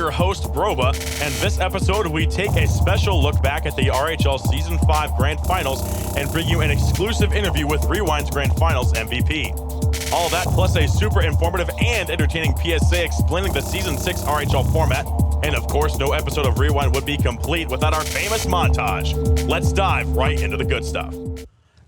your host, Broba, and this episode we take a special look back at the RHL Season 5 Grand Finals and bring you an exclusive interview with Rewind's Grand Finals MVP. All that plus a super informative and entertaining PSA explaining the Season 6 RHL format. And of course, no episode of Rewind would be complete without our famous montage. Let's dive right into the good stuff.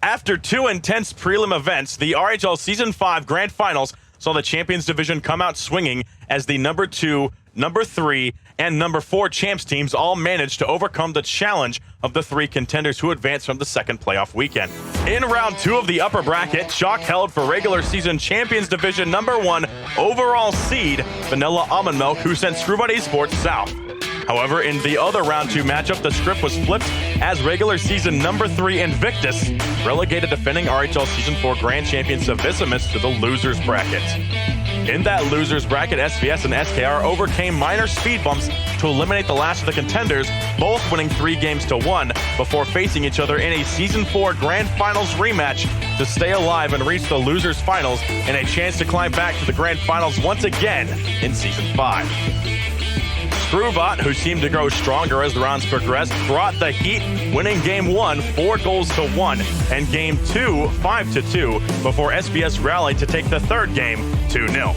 After two intense prelim events, the RHL Season 5 Grand Finals saw the Champions Division come out swinging as the number 2, number 3, and number 4 champs teams all managed to overcome the challenge of the 3 contenders who advanced from the second playoff weekend. In round 2 of the upper bracket, chalk held for regular season Champions Division number 1 overall seed Vanilla Almond Milk, who sent Screwbot Esports south. However, in the other round 2 matchup, the script was flipped as regular season number 3 Invictus relegated defending RHL Season 4 Grand Champion Savisimus to the losers bracket. In that losers bracket, SVS and SKR overcame minor speed bumps to eliminate the last of the contenders, both winning 3-1 before facing each other in a Season 4 Grand Finals rematch to stay alive and reach the losers finals and a chance to climb back to the Grand Finals once again in Season 5. Screwbot, who seemed to grow stronger as the rounds progressed, brought the heat, winning Game 1 4-1 and Game 2 5-2 before SBS rallied to take the third game 2-0.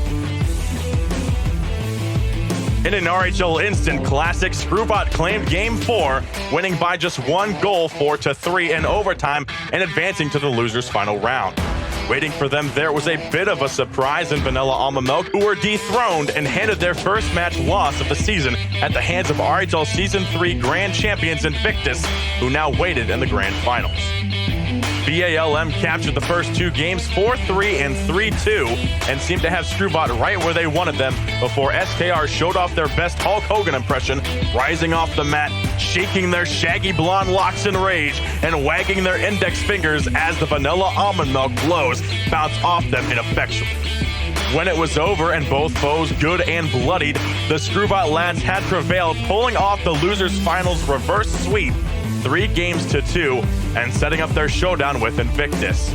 In an RHL Instant Classic, Screwbot claimed Game 4, winning by just 1 goal 4-3 in overtime and advancing to the losers final round. Waiting for them there was a bit of a surprise in Vanilla Almond Milk, who were dethroned and handed their first match loss of the season at the hands of RHL Season 3 Grand Champions Invictus, who now waited in the Grand Finals. VALM captured the first 2 games 4-3 and 3-2 and seemed to have Screwbot right where they wanted them before SKR showed off their best Hulk Hogan impression, rising off the mat, shaking their shaggy blonde locks in rage, and wagging their index fingers as the Vanilla Almond Milk blows bounce off them ineffectually. When it was over and both foes good and bloodied, the Screwbot lads had prevailed, pulling off the losers finals reverse sweep 3-2 and setting up their showdown with Invictus.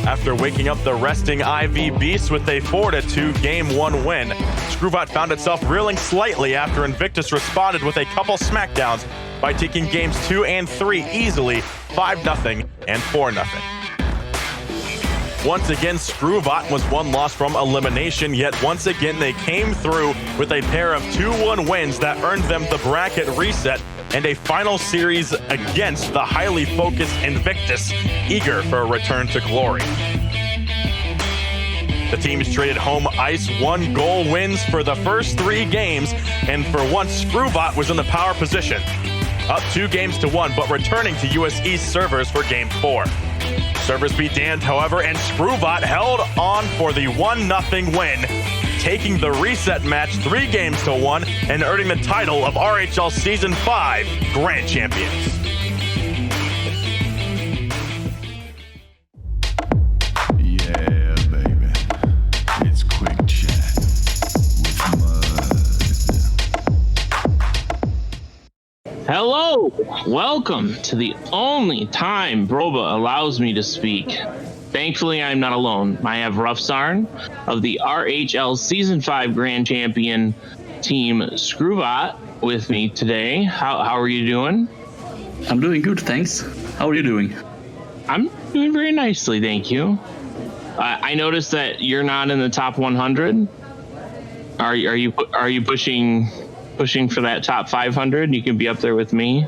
After waking up the resting IV Beasts with a 4-2 Game 1 win, Screwbot found itself reeling slightly after Invictus responded with a couple smackdowns by taking Games 2 and 3 easily 5-0 and 4-0. Once again, Screwbot was one loss from elimination, yet once again they came through with a pair of 2-1 wins that earned them the bracket reset and a final series against the highly focused Invictus, eager for a return to glory. The teams traded home ice 1-goal wins for the first 3 games, and for once Screwbot was in the power position. Up 2-1, but returning to US East servers for Game 4. Servers be damned, however, and Screwbot held on for the 1-0 win, taking the reset match 3-1 and earning the title of RHL Season 5 Grand Champions. Yeah, baby. It's quick chat with Mud. Hello! Welcome to the only time Broba allows me to speak. Thankfully, I'm not alone. I have Rufsarn of the RHL Season 5 Grand Champion team Screwbot with me today. How are you doing? I'm doing good, thanks. How are you doing? I'm doing very nicely, thank you. I noticed that you're not in the top 100. Are you pushing for that top 500? You can be up there with me.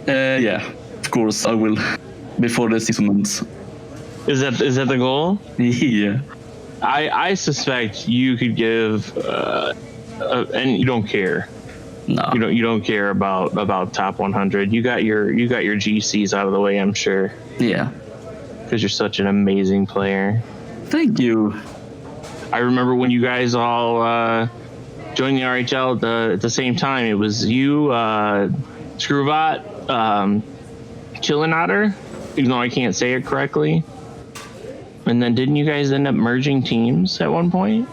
Yeah, of course I will. Before the season ends. Is that the goal? Yeah. I suspect you could give, and you don't care. No. You don't care about top 100. You got your GCs out of the way, I'm sure. Yeah. Because you're such an amazing player. Thank you. I remember when you guys all joined the RHL at the same time. It was you, Screwbot, Chillinator, even though I can't say it correctly. And then didn't you guys end up merging teams at one point?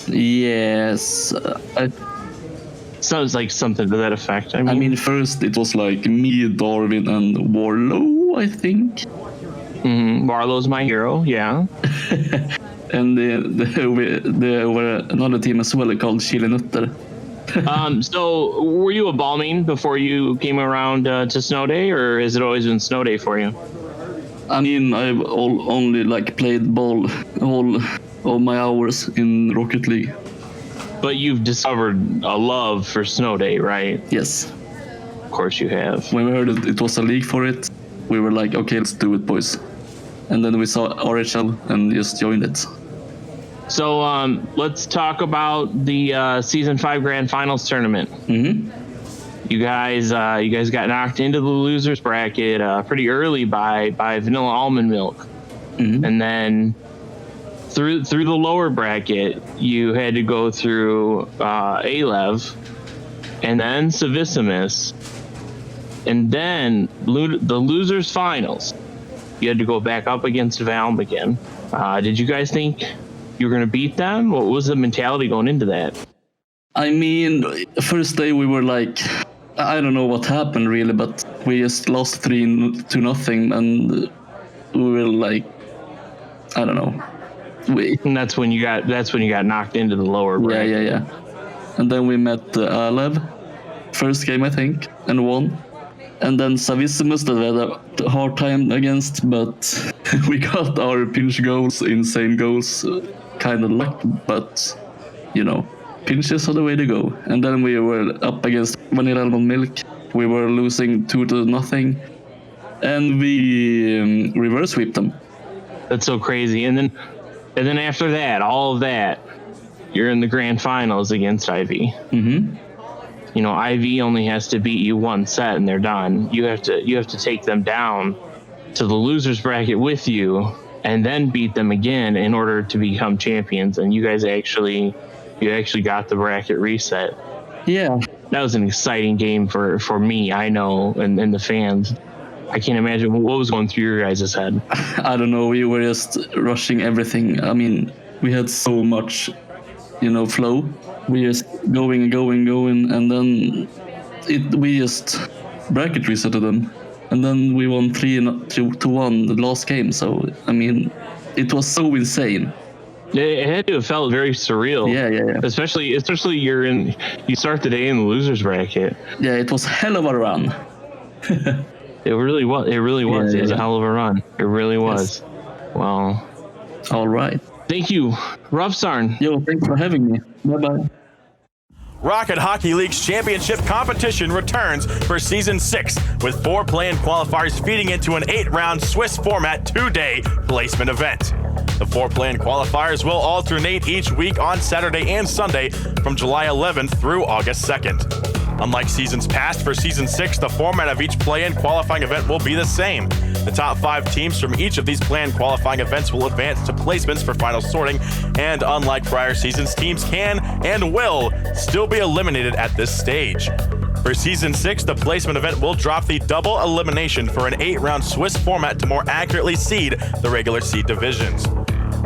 Yes. Sounds like something to that effect. I mean, First it was like me, Darwin, and Warlow, I think. Warlow's my hero, yeah. And there were another team as well called Chile Nutter. So were you a ball main before you came around to Snow Day, or has it always been Snow Day for you? I mean, I've only like played ball all of my hours in Rocket League. But you've discovered a love for Snow Day, right? Yes. Of course you have. When we heard it was a league for it, we were like, okay, let's do it, boys. And then we saw RHL and just joined it. So let's talk about the Season 5 Grand Finals tournament. Mm-hmm. You guys got knocked into the losers bracket pretty early by Vanilla Almond Milk. Mm-hmm. And then through the lower bracket, you had to go through Alev, and then Savissimus, and then the losers finals. You had to go back up against Valm again. Did you guys think you were going to beat them? What was the mentality going into that? I mean, first day we were like, I don't know what happened really, but we just lost 3-0, and we were like, I don't know. And that's when you got knocked into the lower bracket. Yeah. And then we met Alev, first game I think, and won. And then Savissimus that we had a hard time against, but we got our pinch goals, insane goals, kind of luck, but you know, pinches are the way to go. And then we were up against Vanilla Almond Milk. We were losing 2-0, and we reverse sweeped them. That's so crazy. And then after that, all of that, you're in the grand finals against Ivy. Mm-hmm. You know, Ivy only has to beat you one set and they're done. You have to take them down to the losers bracket with you and then beat them again in order to become champions. And you guys actually got the bracket reset. Yeah. That was an exciting game for me, I know, and the fans. I can't imagine what was going through your guys' head. I don't know. We were just rushing everything. I mean, we had so much, flow. We just going, and then we just bracket resetted them, and then we won 3-1 the last game. So I mean, it was so insane. It had to have felt very surreal. Yeah. Especially you start the day in the losers bracket. Yeah, it was hell of a run. It really was. It was a hell of a run. It really was. Yes. Well. All right. Thank you, Roughsarn. Yo, thanks for having me. Bye-bye. Rocket Hockey League's championship competition returns for Season 6, with 4 play-in qualifiers feeding into an 8-round Swiss format 2-day placement event. The 4 play-in qualifiers will alternate each week on Saturday and Sunday from July 11th through August 2nd. Unlike seasons past, for Season 6, the format of each play-in qualifying event will be the same. The top 5 teams from each of these planned qualifying events will advance to placements for final sorting, and unlike prior seasons, teams can and will still be eliminated at this stage. For Season 6, the placement event will drop the double elimination for an 8-round Swiss format to more accurately seed the regular seed divisions.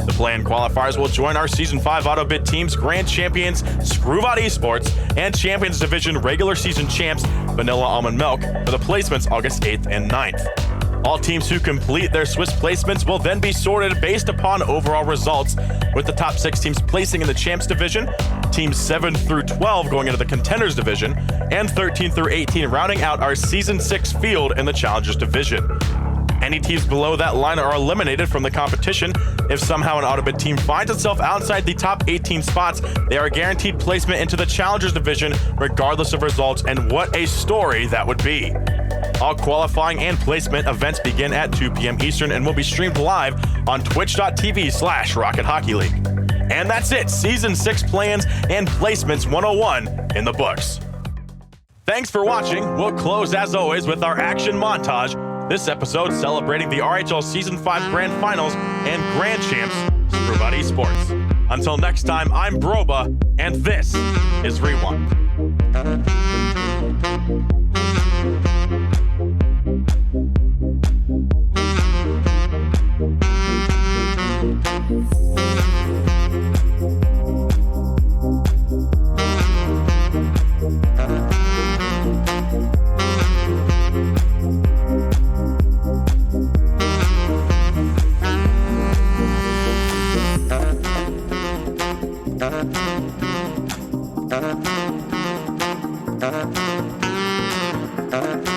The play-in qualifiers will join our Season 5 AutoBid teams, Grand Champions, Screwbot Esports, and Champions Division regular season champs, Vanilla Almond Milk, for the placements August 8th and 9th. All teams who complete their Swiss placements will then be sorted based upon overall results, with the top 6 teams placing in the Champs Division, teams 7 through 12 going into the Contenders Division, and 13 through 18 rounding out our Season 6 field in the Challengers Division. Any teams below that line are eliminated from the competition. If somehow an AutoBid team finds itself outside the top 18 spots, they are guaranteed placement into the Challengers Division, regardless of results, and what a story that would be. All qualifying and placement events begin at 2 p.m. Eastern and will be streamed live on twitch.tv/Rocket Hockey League. And that's it, Season 6 plans and placements 101 in the books. Thanks for watching. We'll close as always with our action montage. This episode celebrating the RHL Season 5 Grand Finals and Grand Champs, Screwbot Esports. Until next time, I'm Broba, and this is Rewind. Bye.